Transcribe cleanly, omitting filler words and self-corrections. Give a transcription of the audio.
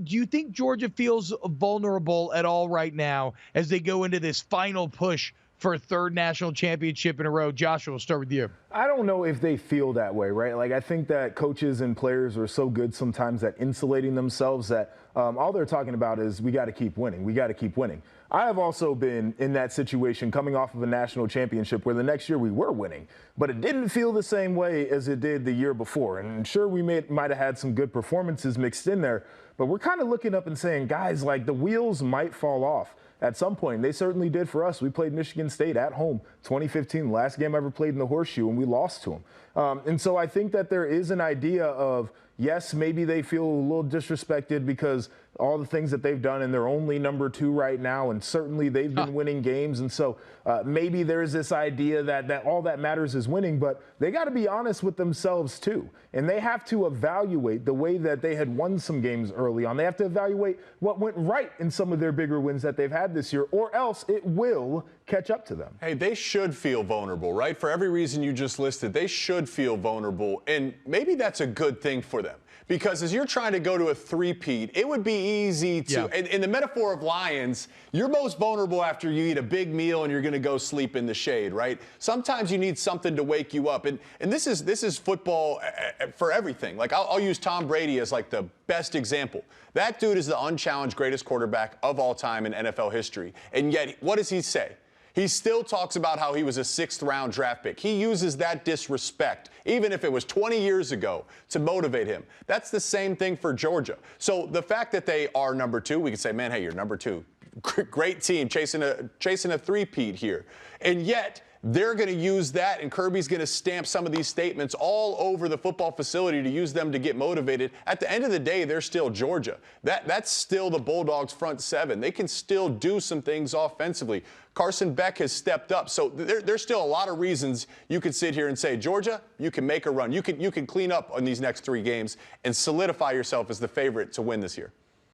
Do you think Georgia feels vulnerable at all right now as they go into this final push for a third national championship in a row? Joshua, we'll start with you. I don't know if they feel that way, right? Like, I think that coaches and players are so good sometimes at insulating themselves that all they're talking about is we got to keep winning. We got to keep winning. I have also been in that situation coming off of a national championship where the next year we were winning, but it didn't feel the same way as it did the year before. And sure, we might have had some good performances mixed in there, but we're kind of looking up and saying, guys, like the wheels might fall off at some point. They certainly did for us. We played Michigan State at home, 2015, the last game I ever played in the Horseshoe, and we lost to them. And so I think that there is an idea of, yes, maybe they feel a little disrespected because all the things that they've done, and they're only number 2 right now, and certainly they've been winning games. And so maybe there's this idea that all that matters is winning, but they got to be honest with themselves too. And they have to evaluate the way that they had won some games early on. They have to evaluate what went right in some of their bigger wins that they've had this year, or else it will catch up to them. Hey, they should feel vulnerable, right? For every reason you just listed, they should feel vulnerable. And maybe that's a good thing for them. Because as you're trying to go to a three-peat, it would be easy to, in the metaphor of lions, you're most vulnerable after you eat a big meal and you're going to go sleep in the shade, right? Sometimes you need something to wake you up. And this is football for everything. Like, I'll use Tom Brady as like the best example. That dude is the unchallenged greatest quarterback of all time in NFL history. And yet, what does he say? He still talks about how he was a 6th-round draft pick. He uses that disrespect, even if it was 20 years ago, to motivate him. That's the same thing for Georgia. So the fact that they are number 2, we can say, man, hey, you're number 2. Great team chasing a three-peat here. And yet, they're going to use that, and Kirby's going to stamp some of these statements all over the football facility to use them to get motivated. At the end of the day, they're still Georgia. That's still the Bulldogs' front 7. They can still do some things offensively. Carson Beck has stepped up. So there's still a lot of reasons you could sit here and say, Georgia, you can make a run. You can clean up on these next 3 games and solidify yourself as the favorite to win this year.